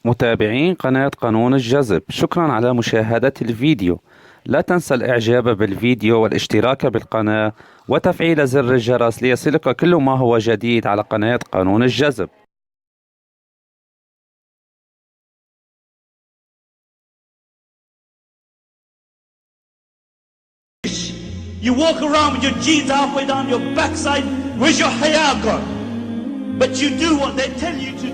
متابعين قناة قانون الجذب، شكرا على مشاهدة الفيديو. لا تنسى الإعجاب بالفيديو والاشتراك بالقناة وتفعيل زر الجرس ليصلك كل ما هو جديد على قناة قانون الجذب. You walk around with your jeans halfway down your backside. Where's your hair gone? But you do what they tell you to do.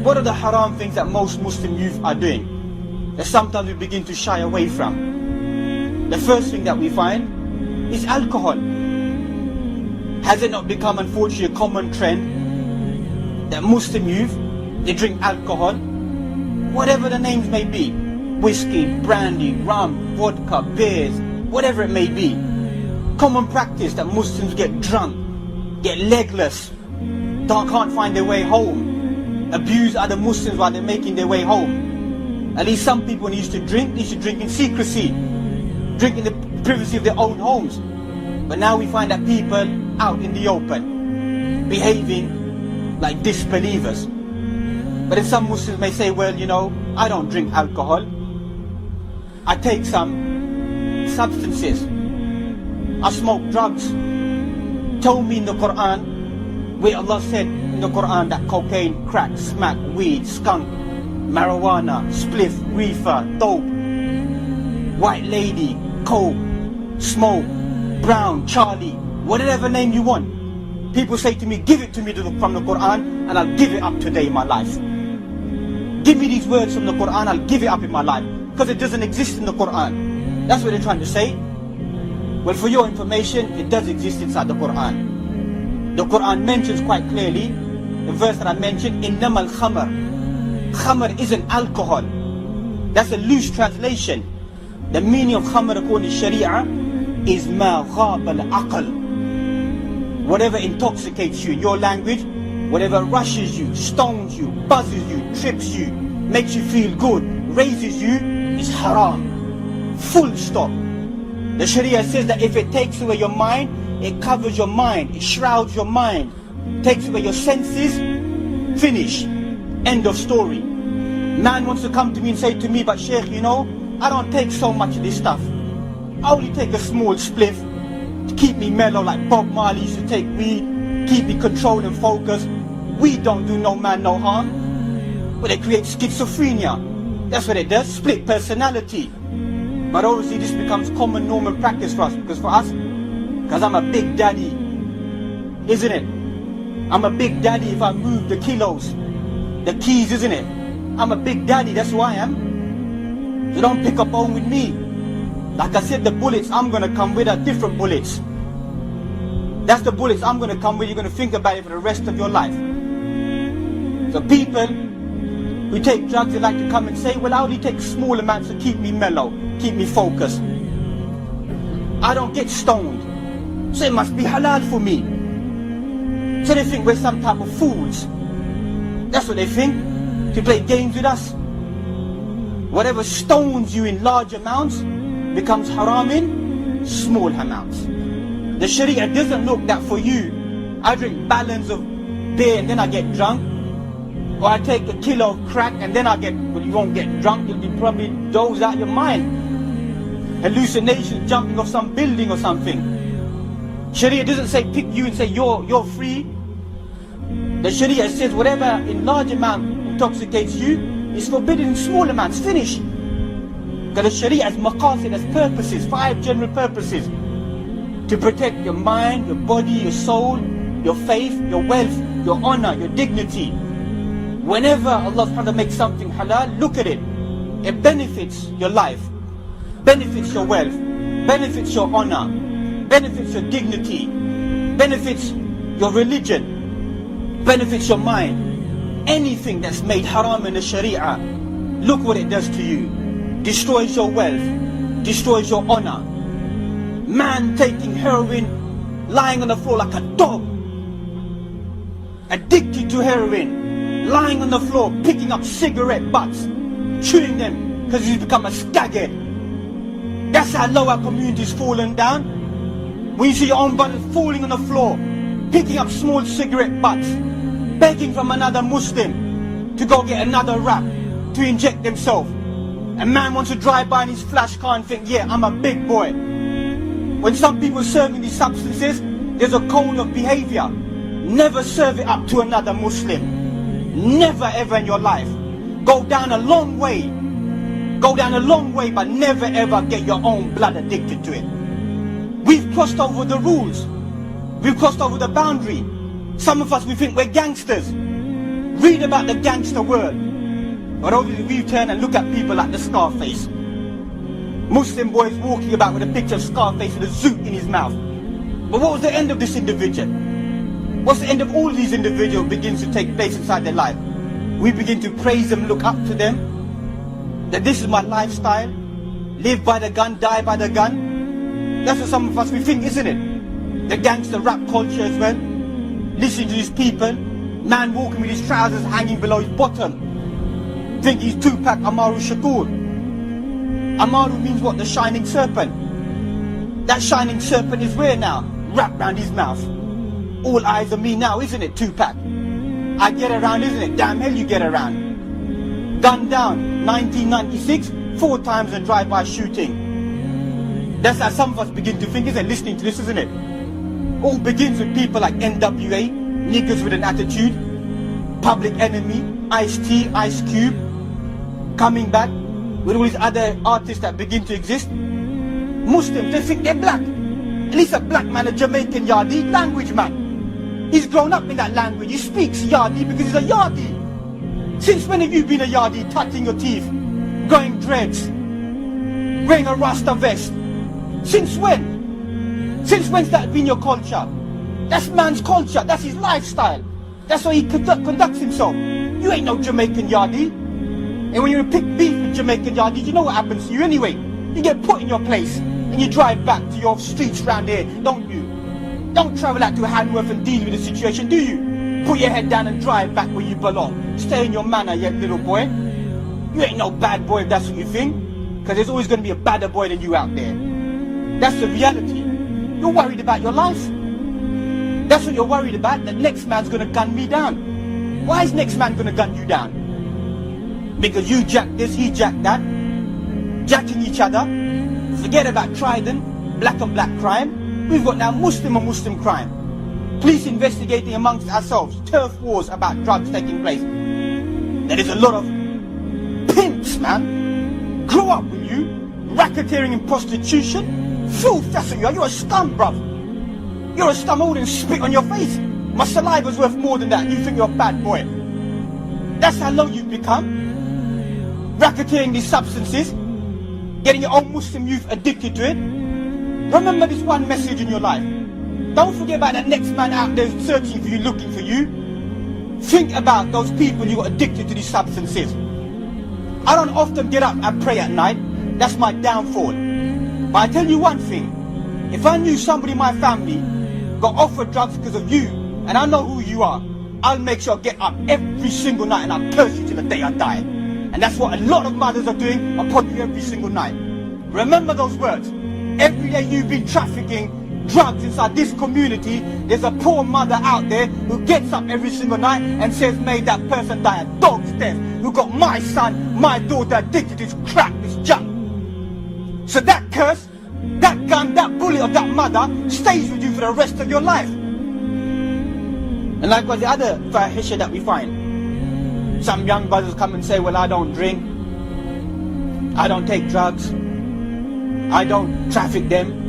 What are the haram things that most Muslim youth are doing that sometimes we begin to shy away from? The first thing that we find is alcohol. Has it not become unfortunately a common trend that Muslim youth, they drink alcohol, whatever the names may be, whiskey, brandy, rum, vodka, beers, whatever it may be. Common practice that Muslims get drunk, get legless, can't find their way home, abuse other Muslims while they're making their way home. At least some people, when they used to drink in secrecy, drink in the privacy of their own homes. But now we find that people out in the open, behaving like disbelievers. But then some Muslims may say, well, you know, I don't drink alcohol. I take some substances. I smoke drugs. Told me in the Quran, where Allah said in the Quran that cocaine, crack, smack, weed, skunk, marijuana, spliff, reefer, dope, white lady, coke, smoke, brown, Charlie, whatever name you want. People say to me, give it to me from the Quran and I'll give it up today in my life. Give me these words from the Quran, I'll give it up in my life. Because it doesn't exist in the Quran. That's what they're trying to say. Well, for your information, it does exist inside the Quran. The Quran mentions quite clearly, the verse that I mentioned, إِنَّمَا الْخَمَرِ. Khamar isn't alcohol. That's a loose translation. The meaning of khamar according to Sharia is مَا غَابَ الْعَقْلِ. Whatever intoxicates you in your language, whatever rushes you, stones you, buzzes you, trips you, makes you feel good, raises you, is haram. Full stop. The Sharia says that if it takes away your mind, it covers your mind, it shrouds your mind, takes away your senses, finish, end of story. Man wants to come to me and say to me, but Sheikh, you know, I don't take so much of this stuff. I only take a small spliff to keep me mellow like Bob Marley used to take weed, keep me controlled and focused. Weed don't do no man no harm, but it creates schizophrenia. That's what it does, split personality. But obviously this becomes common normal practice for us, because for us, because I'm a big daddy, isn't it? I'm a big daddy if I move the kilos, the keys, isn't it? I'm a big daddy, that's who I am. So don't pick up on with me. Like I said, the bullets I'm going to come with are different bullets. That's the bullets I'm going to come with, you're going to think about it for the rest of your life. So people who take drugs, they like to come and say, well, I only take small amounts to keep me mellow, keep me focused. I don't get stoned. So it must be halal for me. So they think we're some type of fools. That's what they think, to play games with us. Whatever stones you in large amounts becomes haram in small amounts. The Sharia doesn't look that for you, I drink balance of beer and then I get drunk, or I take a kilo of crack and then I get, well, you won't get drunk, you'll be probably dozed out your mind. Hallucinations, jumping off some building or something. Sharia doesn't say pick you and say you're free. The Sharia says whatever in large amount intoxicates you is forbidden in small amounts. Finish. Because the Sharia has maqasid, has purposes, 5 general purposes. To protect your mind, your body, your soul, your faith, your wealth, your honor, your dignity. Whenever Allah subhanahu wa ta'ala makes something halal, look at it. It benefits your life, benefits your wealth, benefits your honor, benefits your dignity, benefits your religion, benefits your mind. Anything that's made haram in the Sharia, look what it does to you. destroys your wealth, destroys your honor. Man taking heroin, lying on the floor like a dog, addicted to heroin, lying on the floor, picking up cigarette butts, chewing them because he's become a skaghead. That's how low our community's fallen down. When you see your own brothers falling on the floor, picking up small cigarette butts, begging from another Muslim to go get another wrap to inject themselves. A man wants to drive by in his flash car and think, yeah, I'm a big boy. When some people are serving these substances, there's a code of behavior. Never serve it up to another Muslim. Never ever in your life. Go down a long way. Go down a long way, but never ever get your own blood addicted to it. We've crossed over the rules. We've crossed over the boundary. Some of us, we think we're gangsters. Read about the gangster world. But obviously we turn and look at people like the Scarface. Muslim boys walking about with a picture of Scarface with a zoot in his mouth. But what was the end of this individual? What's the end of all these individuals begins to take place inside their life? We begin to praise them, look up to them. That this is my lifestyle. Live by the gun, die by the gun. That's what some of us we think, isn't it? The gangster rap culture as well. Listening to these people. Man walking with his trousers hanging below his bottom. Think he's Tupac Amaru Shakur. Amaru means what? The shining serpent. That shining serpent is where now? Wrapped round his mouth. All eyes on me now, isn't it, Tupac? I get around, isn't it? Damn hell you get around. Gunned down, 1996, 4 times in drive-by shooting. That's how some of us begin to think, isn't it? Listening to this, isn't it? All begins with people like NWA, niggas with an attitude, Public Enemy, Ice-T, Ice Cube, coming back with all these other artists that begin to exist. Muslims, they think they're black. At least a black man, a Jamaican Yardie, language man. He's grown up in that language. He speaks Yardie because he's a Yardie. Since when have you been a Yardie, touching your teeth, growing dreads, wearing a Rasta vest? Since when? Since when's that been your culture? That's man's culture. That's his lifestyle. That's how he conducts himself. You ain't no Jamaican Yardie. And when you pick beef with Jamaican Yardies, you know what happens to you anyway. You get put in your place and you drive back to your streets round here, don't you? Don't travel out to Hanworth and deal with the situation, do you? Put your head down and drive back where you belong. Stay in your manner, you little boy. You ain't no bad boy if that's what you think. Because there's always going to be a badder boy than you out there. That's the reality. You're worried about your life. That's what you're worried about, that next man's going to gun me down. Why is next man going to gun you down? Because you jack this, he jack that. Jacking each other. Forget about Trident, black on black crime. We've got now Muslim on Muslim crime. Police investigating amongst ourselves. Turf wars about drugs taking place. There is a lot of pimps, man. Grow up, will you? Racketeering and prostitution. Filth, that's what you are. You're a scum, bruv. You're a scum. I wouldn't spit on your face. My saliva's worth more than that. You think you're a bad boy. That's how low you've become. Racketeering these substances. Getting your own Muslim youth addicted to it. Remember this one message in your life. Don't forget about that next man out there searching for you, looking for you. Think about those people who got addicted to these substances. I don't often get up and pray at night. That's my downfall. But I tell you one thing. If I knew somebody in my family got offered drugs because of you, and I know who you are, I'll make sure I get up every single night and I'll curse you till the day I die. And that's what a lot of mothers are doing upon you every single night. Remember those words. Every day you've been trafficking drugs inside this community, there's a poor mother out there who gets up every single night and says, may that person die a dog's death, who got my son, my daughter addicted to this crack, this junk. So that curse, that gun, that bullet of that mother stays with you for the rest of your life. And likewise the other fahisha that we find. Some young brothers come and say, well, I don't drink, I don't take drugs, I don't traffic them,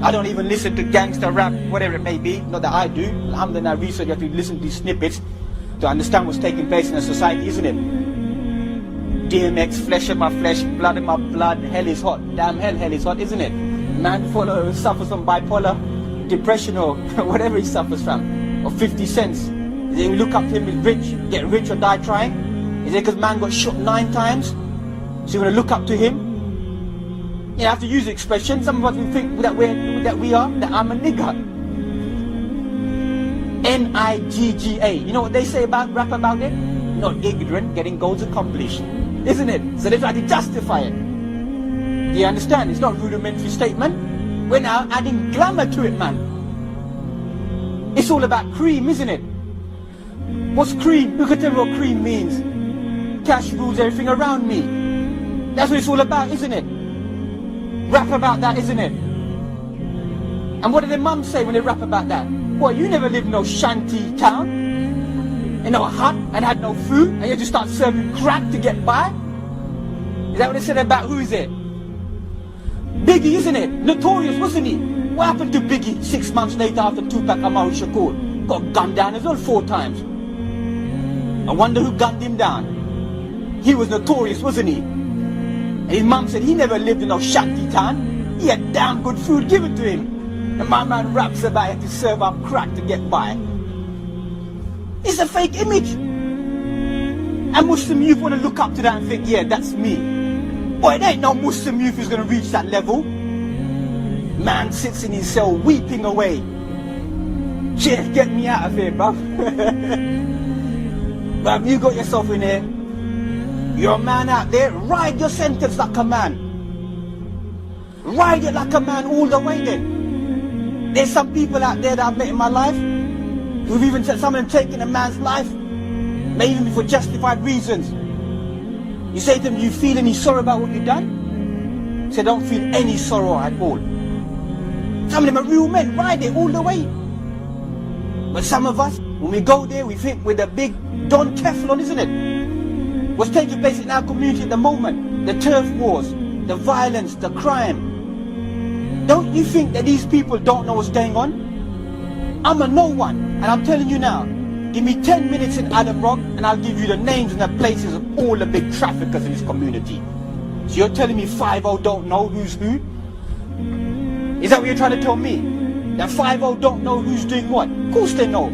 I don't even listen to gangster rap, whatever it may be. Not that I do. Alhamdulillah, research, you have to listen to these snippets to understand what's taking place in a society, isn't it? DMX, flesh of my flesh, blood of my blood, hell is hot. Damn hell is hot, isn't it? Man suffers from bipolar, depression or whatever he suffers from, or 50 cents. Is it we look up to him, he's rich, get rich or die trying? Is it because man got shot 9 times? So you want to look up to him. You have to use the expression. Some of us will think that I'm a nigger. N-I-G-G-A. You know what they say about rap about it? Not ignorant, getting goals accomplished. Isn't it? So they try to justify it. Do you understand? It's not a rudimentary statement. We're now adding glamour to it, man. It's all about cream, isn't it? What's cream? Look at what cream means. Cash rules everything around me. That's what it's all about, isn't it? Rap about that, isn't it? And what did their mums say when they rap about that? Well, you never lived in no shanty town, in no hut, and had no food, and you had to start serving crack to get by? Is that what they said about who is it? Biggie, isn't it? Notorious, wasn't he? What happened to Biggie 6 months later after Tupac Amaru Shakur? Got gunned down as well 4 times. I wonder who gunned him down. He was notorious, wasn't he? And his mum said he never lived in no shanty town. He had damn good food given to him. And my man raps about he had to serve up crack to get by. It's a fake image. And Muslim youth want to look up to that and think, yeah, that's me. Boy, there ain't no Muslim youth who's going to reach that level. Man sits in his cell weeping away. Sheikh, get me out of here, bruv. Bruv, you got yourself in here. You're a man out there. Ride your sentence like a man. Ride it like a man all the way then. There's some people out there that I've met in my life who've even said some of them taken a man's life, maybe even for justified reasons. You say to them, do you feel any sorrow about what you've done? They say, don't feel any sorrow at all. Some of them are real men, ride it all the way. But some of us, when we go there, we think we're the big Don Teflon, isn't it? What's taking place in our community at the moment, the turf wars, the violence, the crime. Don't you think that these people don't know what's going on? I'm a no one, and I'm telling you now, give me 10 minutes in Adam Rock, and I'll give you the names and the places of all the big traffickers in this community. So you're telling me 5-0 don't know who's who? Is that what you're trying to tell me? That 5-0 don't know who's doing what? Of course they know.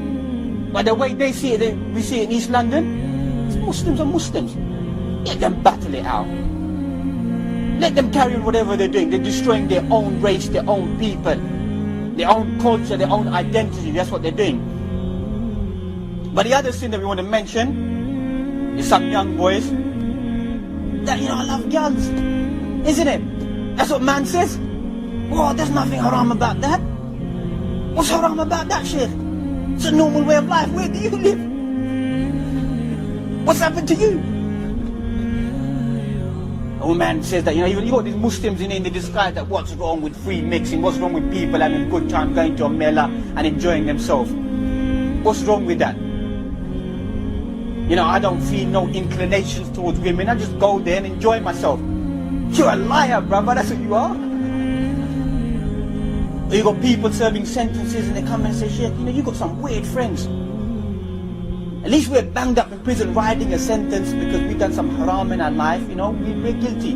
But the way they see it, we see it in East London, it's Muslims are Muslims. Let them battle it out. Let them carry on whatever they're doing. They're destroying their own race, their own people, their own culture, their own identity. That's what they're doing. But the other thing that we want to mention is some young boys that, I love girls. Isn't it? That's what man says. Oh, there's nothing haram about that. What's haram about that, Sheikh? It's a normal way of life. Where do you live? What's happened to you? Old man says that, even you got these Muslims in they describe that what's wrong with free mixing, what's wrong with people having a good time going to a mela and enjoying themselves. What's wrong with that? I don't feel no inclinations towards women. I just go there and enjoy myself. You're a liar, brother. That's what you are. Or you got people serving sentences and they come and say, Sheikh, you got some weird friends. At least we're banged up in prison riding a sentence because we've done some haram in our life, we're guilty.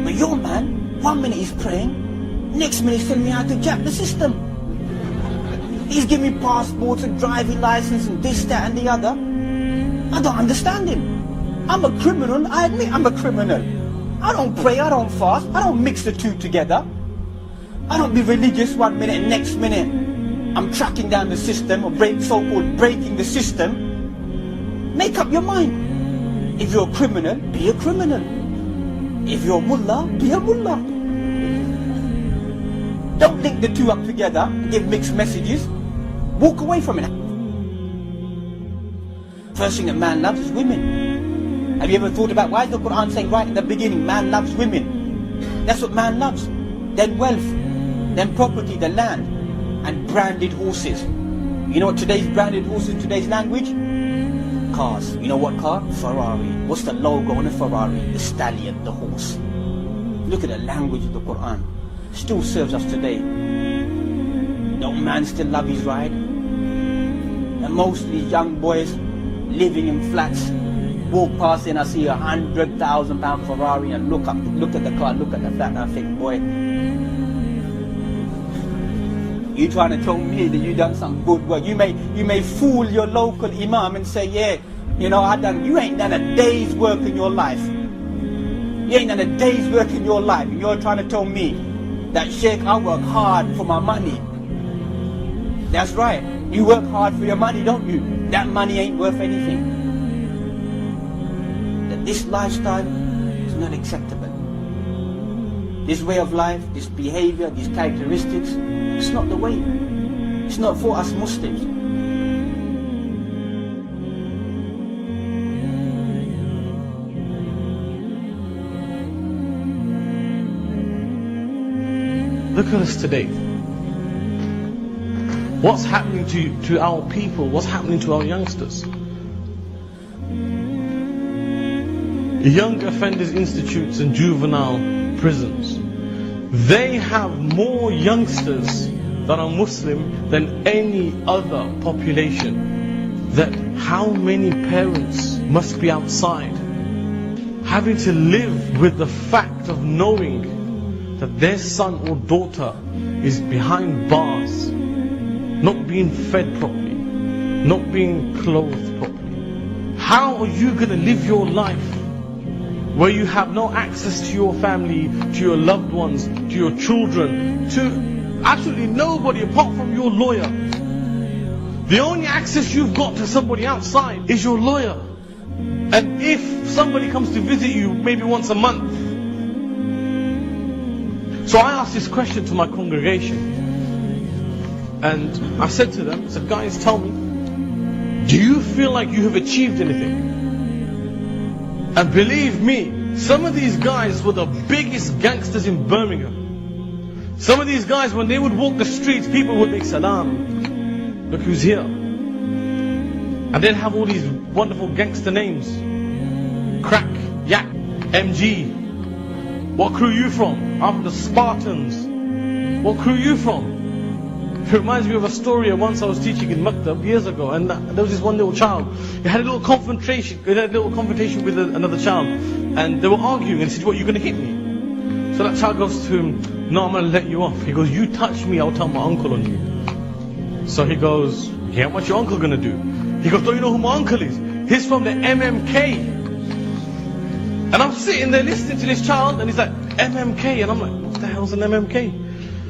But your man, 1 minute he's praying, next minute he's telling me how to jack the system. He's giving me passports and driving license and this, that and the other. I don't understand him. I'm a criminal, I admit I'm a criminal. I don't pray, I don't fast, I don't mix the two together. I don't be religious 1 minute and next minute I'm tracking down the system or so-called breaking the system. Make up your mind. If you're a criminal, be a criminal. If you're a mullah, be a mullah. Don't link the two up together and give mixed messages. Walk away from it. First thing that man loves is women. Have you ever thought about why is the Quran saying right in the beginning, man loves women? That's what man loves. Then wealth, then property, the land, and branded horses. You know what today's branded horses in today's language? Cars. You know what car? Ferrari. What's the logo on a Ferrari? The stallion, the horse. Look at the language of the Quran. Still serves us today. Don't man still love his ride? And mostly young boys living in flats walk past and I see £100,000 Ferrari and look at the car, look at the flat and I think, boy, you trying to tell me that you done some good work. You may fool your local imam and say, yeah, you ain't done a day's work in your life. You ain't done a day's work in your life, and you're trying to tell me that, Sheikh, I work hard for my money. That's right. You work hard for your money, don't you? That money ain't worth anything. That this lifestyle is not acceptable. This way of life, this behavior, these characteristics, it's not the way. It's not for us Muslims. Look at us today. What's happening to our people? What's happening to our youngsters? Young offenders institutes and juvenile prisons. They have more youngsters that are Muslim than any other population. That how many parents must be outside having to live with the fact of knowing that their son or daughter is behind bars, not being fed properly, not being clothed properly. How are you going to live your life where you have no access to your family, to your loved ones, to your children, to absolutely nobody apart from your lawyer? The only access you've got to somebody outside is your lawyer. And if somebody comes to visit you maybe once a month. So I asked this question to my congregation, and I said to them, I said, guys, tell me, do you feel like you have achieved anything? And believe me, some of these guys were the biggest gangsters in Birmingham. Some of these guys, when they would walk the streets, people would make salam. Look who's here. And they'd have all these wonderful gangster names. Crack, Yak, MG. What crew you from? I'm from the Spartans. What crew you from? It reminds me of a story of once I was teaching in Maktab years ago, and there was this one little child. He had a little confrontation with another child, and they were arguing, and he said, "What, you going to hit me?" So that child goes to him, "No, I'm going to let you off." He goes, "You touch me, I'll tell my uncle on you." So he goes, "Yeah, what's your uncle going to do?" He goes, "Don't you know who my uncle is? He's from the MMK." And I'm sitting there listening to this child, and he's like, MMK, and I'm like, what the hell's an MMK?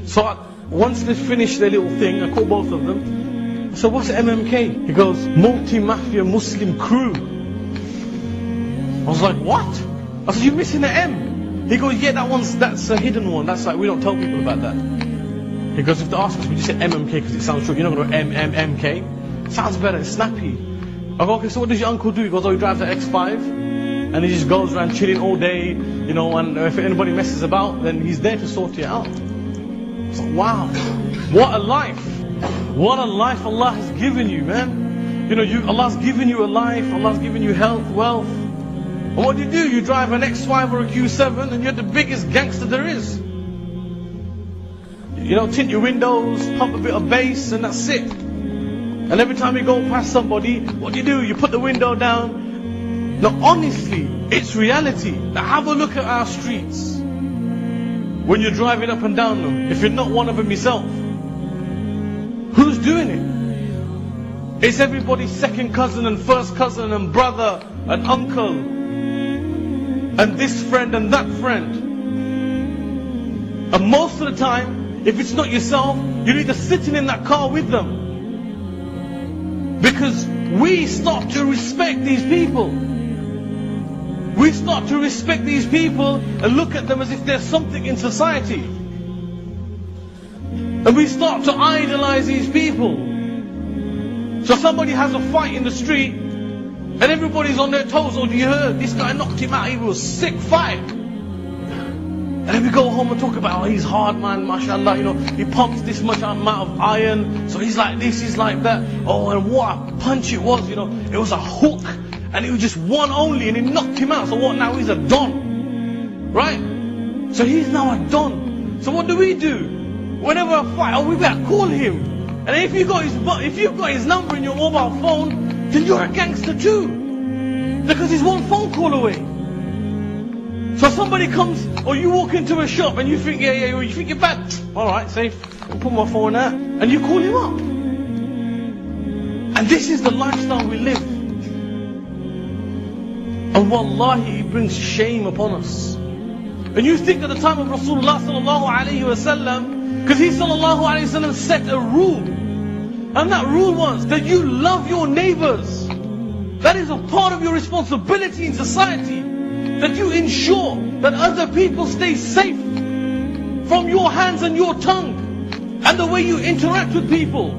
So once they finished their little thing, I called both of them. I said, what's MMK? He goes, Multi-Mafia Muslim Crew. I was like, what? I said, you're missing the M. He goes, yeah, that's a hidden one. That's like, we don't tell people about that. He goes, if they ask us, we just say MMK because it sounds short. You're not going to MMK. Sounds better, it's snappy. I go, okay, so what does your uncle do? He goes, oh, he drives an X5. And he just goes around chilling all day, you know, and if anybody messes about, then he's there to sort it out. It's like, wow, what a life. What a life Allah has given you, man. You know, Allah's given you a life, Allah's given you health, wealth. And what do? You drive an X5 or a Q7 and you're the biggest gangster there is. You know, tint your windows, pump a bit of bass, and that's it. And every time you go past somebody, what do? You put the window down. Now honestly, it's reality. Now have a look at our streets. When you're driving up and down them, if you're not one of them yourself, who's doing it? It's everybody's second cousin and first cousin and brother and uncle and this friend and that friend. And most of the time, if it's not yourself, you're either sitting in that car with them. Because we start to respect these people. We start to respect these people and look at them as if they're something in society. And we start to idolize these people. So somebody has a fight in the street and everybody's on their toes. Oh, do you hear? This guy knocked him out. He was a sick fight. And then we go home and talk about, oh, he's hard, man, mashallah, you know, he pumps this much amount of iron, so he's like this, he's like that. Oh, and what a punch it was, you know, it was a hook. And it was just one only, and it knocked him out. So what now? He's a don, right? So he's now a don. So what do? Whenever I fight, oh, we better call him. And if you've got his number in your mobile phone, then you're a gangster too, because he's one phone call away. So somebody comes, or you walk into a shop and you think, yeah, you think you're bad. All right, safe. I'll put my phone out, and you call him up. And this is the lifestyle we live. And wallahi, it brings shame upon us. And you think at the time of Rasulullah sallallahu alayhi wasallam, because he sallallahu alayhi wasallam set a rule, and that rule was that you love your neighbors. That is a part of your responsibility in society, that you ensure that other people stay safe from your hands and your tongue, and the way you interact with people,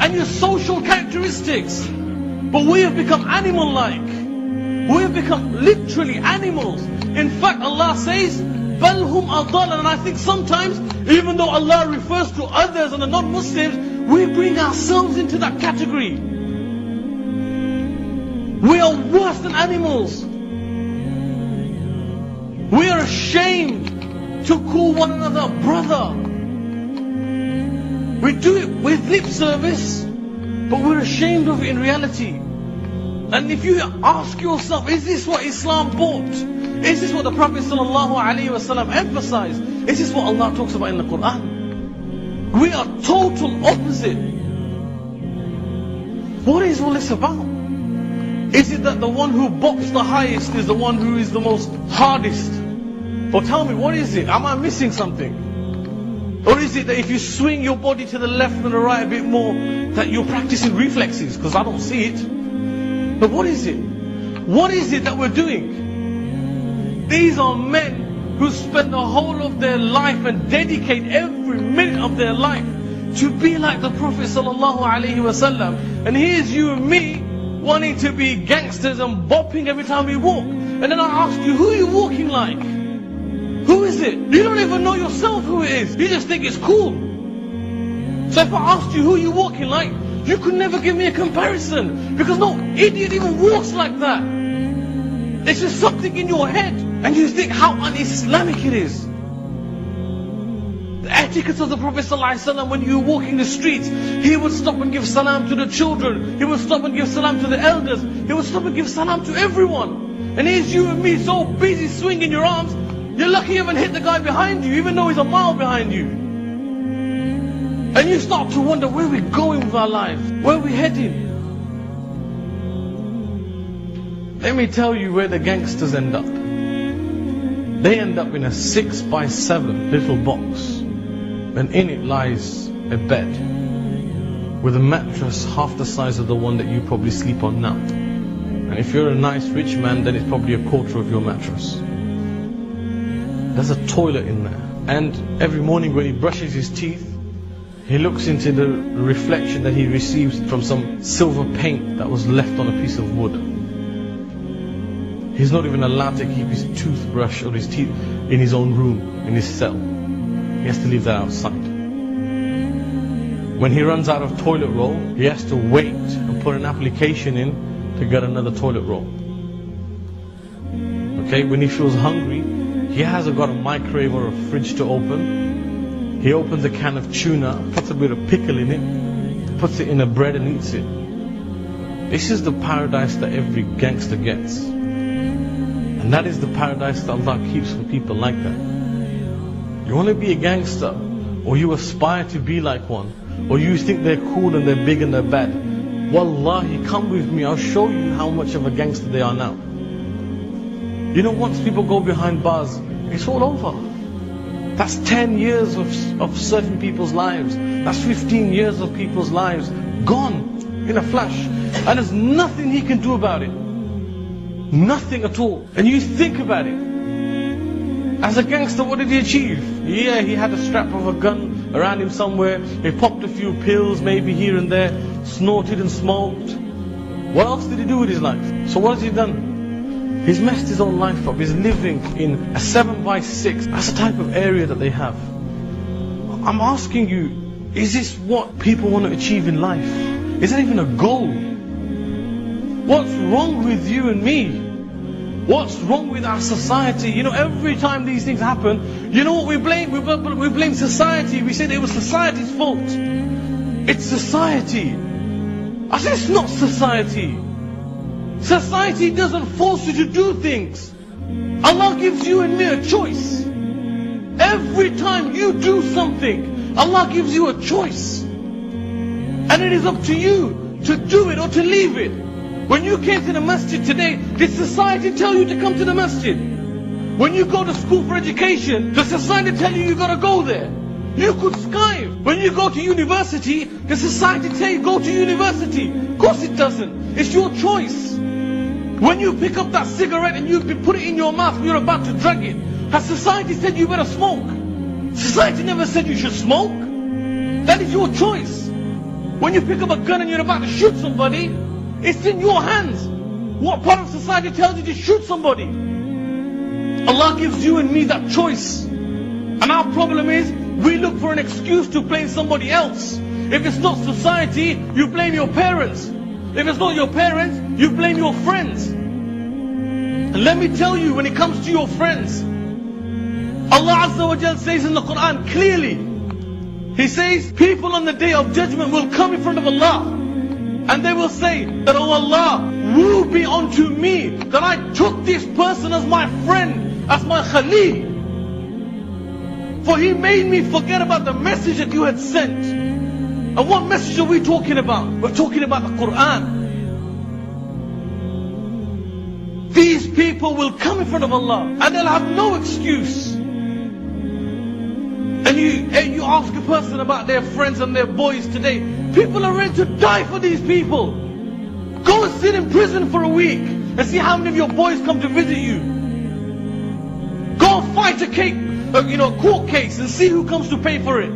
and your social characteristics. But we have become animal-like. We have become literally animals. In fact, Allah says, بَلْ هُمْ أَضَلًا. And I think sometimes, even though Allah refers to others and the non-Muslims, we bring ourselves into that category. We are worse than animals. We are ashamed to call one another brother. We do it with lip service, but we're ashamed of it in reality. And if you ask yourself, is this what Islam brought? Is this what the Prophet ﷺ emphasized? Is this what Allah talks about in the Quran? We are total opposite. What is all this about? Is it that the one who bops the highest is the one who is the most hardest? Or tell me, what is it? Am I missing something? Or is it that if you swing your body to the left and the right a bit more, that you're practicing reflexes? Because I don't see it. But what is it? What is it that we're doing? These are men who spend the whole of their life and dedicate every minute of their life to be like the Prophet ﷺ. And here's you and me wanting to be gangsters and bopping every time we walk. And then I ask you, who are you walking like? Who is it? You don't even know yourself who it is. You just think it's cool. So if I asked you who you're walking like, you could never give me a comparison. Because no idiot even walks like that. It's just something in your head. And you think how un-Islamic it is. The etiquette of the Prophet ﷺ, when you were walking the streets, he would stop and give salam to the children. He would stop and give salam to the elders. He would stop and give salam to everyone. And here's you and me so busy swinging your arms, you're lucky you haven't hit the guy behind you, even though he's a mile behind you. And you start to wonder where we're going with our lives. Where are we heading? Let me tell you where the gangsters end up. They end up in a 6x7 little box. And in it lies a bed with a mattress half the size of the one that you probably sleep on now. And if you're a nice rich man, then it's probably a quarter of your mattress. There's a toilet in there. And every morning when he brushes his teeth, he looks into the reflection that he receives from some silver paint that was left on a piece of wood. He's not even allowed to keep his toothbrush or his teeth in his own room, in his cell. He has to leave that outside. When he runs out of toilet roll, he has to wait and put an application in to get another toilet roll. Okay, when he feels hungry, he hasn't got a microwave or a fridge to open. He opens a can of tuna, puts a bit of pickle in it, puts it in a bread and eats it. This is the paradise that every gangster gets. And that is the paradise that Allah keeps for people like that. You want to be a gangster, or you aspire to be like one, or you think they're cool and they're big and they're bad. Wallahi, come with me, I'll show you how much of a gangster they are now. You know, once people go behind bars, it's all over. That's 10 years of certain people's lives. That's 15 years of people's lives gone in a flash. And there's nothing he can do about it. Nothing at all. And you think about it. As a gangster, what did he achieve? Yeah, he had a strap of a gun around him somewhere. He popped a few pills, maybe here and there, snorted and smoked. What else did he do with his life? So what has he done? He's messed his own life up. He's living in a 7x6. That's the type of area that they have. I'm asking you, is this what people want to achieve in life? Is that even a goal? What's wrong with you and me? What's wrong with our society? You know, every time these things happen, you know what we blame? We blame society. We say that it was society's fault. It's society. I said it's not society. Society doesn't force you to do things. Allah gives you and me a choice. Every time you do something, Allah gives you a choice. And it is up to you to do it or to leave it. When you came to the masjid today, did society tell you to come to the masjid? When you go to school for education, the society tell you gotta go there. You could Skype. When you go to university, the society tell you go to university. Of course it doesn't. It's your choice. When you pick up that cigarette and you put it in your mouth and you're about to drag it, has society said you better smoke? Society never said you should smoke. That is your choice. When you pick up a gun and you're about to shoot somebody, it's in your hands. What part of society tells you to shoot somebody? Allah gives you and me that choice. And our problem is, we look for an excuse to blame somebody else. If it's not society, you blame your parents. If it's not your parents, you blame your friends. And let me tell you, when it comes to your friends, Allah Azza wa Jal says in the Quran clearly, He says, people on the day of judgment will come in front of Allah, and they will say that, oh Allah, woe be unto me that I took this person as my friend, as my Khalil. For he made me forget about the message that you had sent. And what message are we talking about? We're talking about the Quran. These people will come in front of Allah and they'll have no excuse. And you ask a person about their friends and their boys today. People are ready to die for these people. Go and sit in prison for a week and see how many of your boys come to visit you. Go and fight a court case and see who comes to pay for it.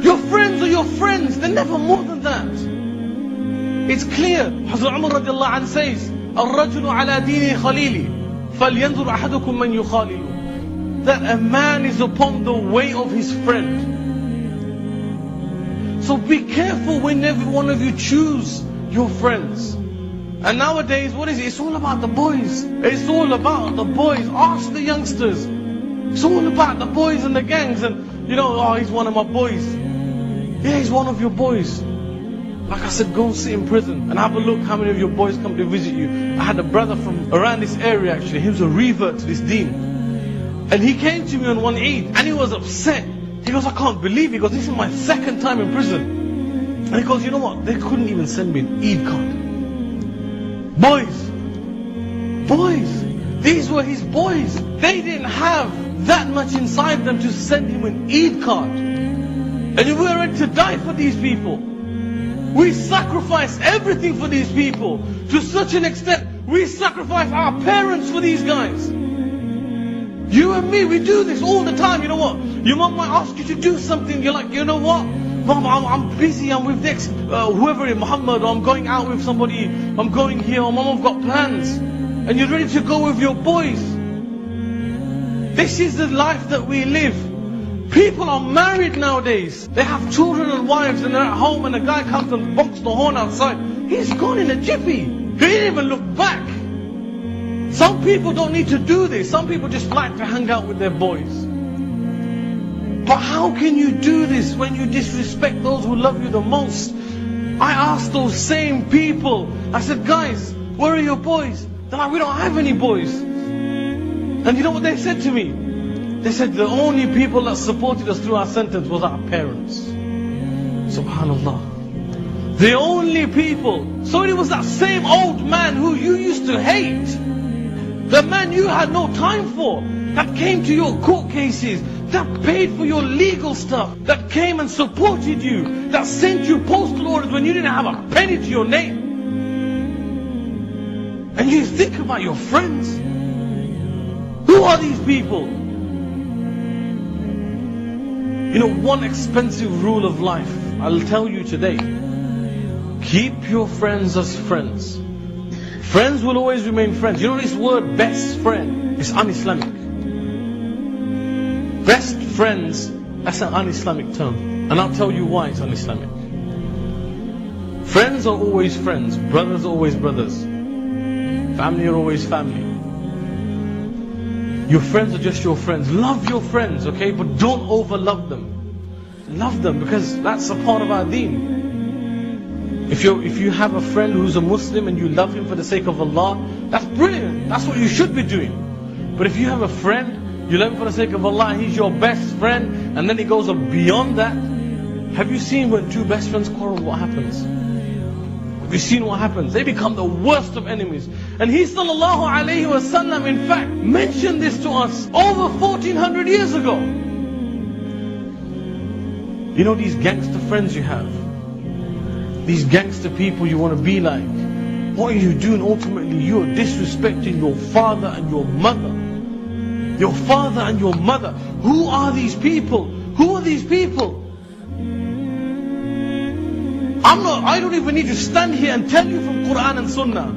Your friends are your friends. They're never more than that. It's clear. Hazrat Umar radiallahu anh says, الرجل على دين خليلي فلينظر أحدكم من يخالل. That a man is upon the way of his friend. So be careful whenever one of you choose your friends. And nowadays, what is it? It's all about the boys. It's all about the boys. Ask the youngsters. It's all about the boys and the gangs. And oh, he's one of my boys. Yeah, he's one of your boys. Like I said, go and sit in prison and have a look how many of your boys come to visit you. I had a brother from around this area actually. He was a revert to this deen. And he came to me on one Eid and he was upset. He goes, I can't believe it. He goes, this is my second time in prison. And he goes, you know what? They couldn't even send me an Eid card. Boys. These were his boys. They didn't have that much inside them to send him an Eid card. And we were ready to die for these people. We sacrifice everything for these people. To such an extent, we sacrifice our parents for these guys. You and me, we do this all the time. You know what? Your mom might ask you to do something. You're like, you know what? Mom, I'm busy. I'm with next, whoever in Muhammad. Or I'm going out with somebody. I'm going here. Or Mom, I've got plans. And you're ready to go with your boys. This is the life that we live. People are married nowadays. They have children and wives and they're at home and a guy comes and bonks the horn outside. He's gone in a jiffy. He didn't even look back. Some people don't need to do this. Some people just like to hang out with their boys. But how can you do this when you disrespect those who love you the most? I asked those same people. I said, guys, where are your boys? They're like, we don't have any boys. And you know what they said to me? They said the only people that supported us through our sentence was our parents. Subhanallah. The only people. So it was that same old man who you used to hate. The man you had no time for. That came to your court cases. That paid for your legal stuff. That came and supported you. That sent you postal orders when you didn't have a penny to your name. And you think about your friends. Who are these people? You know, one expensive rule of life, I'll tell you today. Keep your friends as friends. Friends will always remain friends. You know this word best friend is un-Islamic. Best friends, that's an un-Islamic term. And I'll tell you why it's un-Islamic. Friends are always friends. Brothers are always brothers. Family are always family. Your friends are just your friends. Love your friends, okay? But don't over-love them. Love them because that's a part of our deen. If you have a friend who's a Muslim and you love him for the sake of Allah, that's brilliant. That's what you should be doing. But if you have a friend, you love him for the sake of Allah, he's your best friend, and then he goes beyond that. Have you seen when two best friends quarrel, what happens? Have you seen what happens? They become the worst of enemies. And he sallallahu alayhi wa sallam in fact mentioned this to us over 1400 years ago. You know these gangster friends you have, these gangster people you want to be like, what are you doing ultimately? You are disrespecting your father and your mother. Your father and your mother. Who are these people? Who are these people? I don't even need to stand here and tell you from Quran and Sunnah.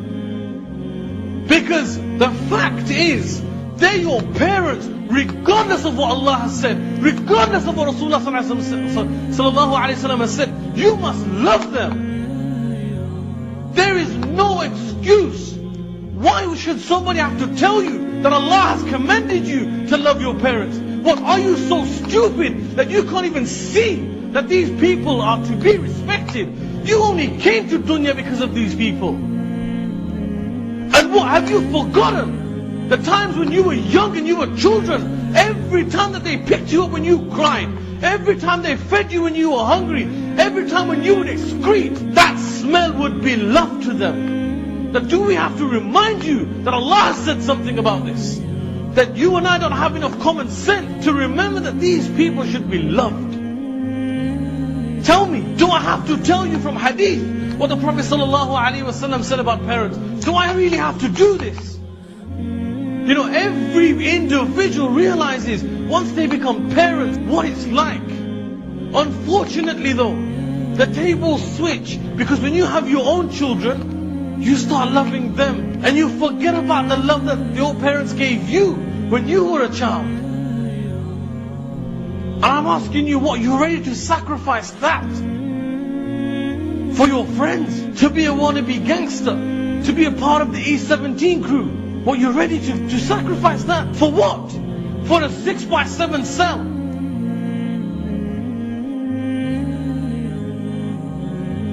Because the fact is, they're your parents, regardless of what Allah has said, regardless of what Rasulullah sallallahu alaihi wasallam has said. You must love them. There is no excuse. Why should somebody have to tell you that Allah has commanded you to love your parents? What, are you so stupid that you can't even see that these people are to be respected? You only came to dunya because of these people. And what, have you forgotten the times when you were young and you were children? Every time that they picked you up when you cried, every time they fed you when you were hungry, every time when you would excrete, that smell would be love to them. That do we have to remind you that Allah has said something about this? That you and I don't have enough common sense to remember that these people should be loved. Tell me, do I have to tell you from hadith what the Prophet ﷺ said about parents? Do I really have to do this? You know, every individual realizes once they become parents what it's like. Unfortunately though, the tables switch, because when you have your own children, you start loving them and you forget about the love that your parents gave you when you were a child. And I'm asking you, what, you're ready to sacrifice that for your friends? To be a wannabe gangster, to be a part of the E17 crew? What, you're ready to sacrifice that? For what? For a 6x7 cell?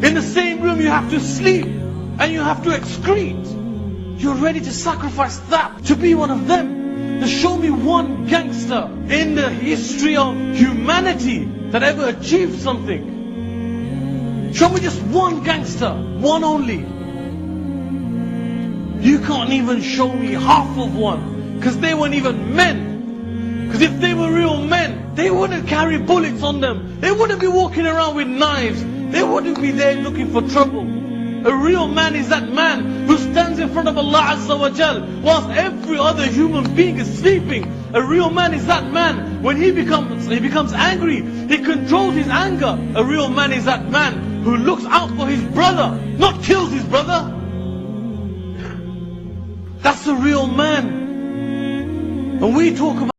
In the same room you have to sleep and you have to excrete. You're ready to sacrifice that to be one of them? To show me one gangster in the history of humanity that ever achieved something. Show me just one gangster, one only. You can't even show me half of one, because they weren't even men. Because if they were real men, they wouldn't carry bullets on them. They wouldn't be walking around with knives. They wouldn't be there looking for trouble. A real man is that man who stands in front of Allah Azza wa Jal whilst every other human being is sleeping. A real man is that man when he becomes angry, he controls his anger. A real man is that man who looks out for his brother, not kills his brother. That's a real man. And we talk about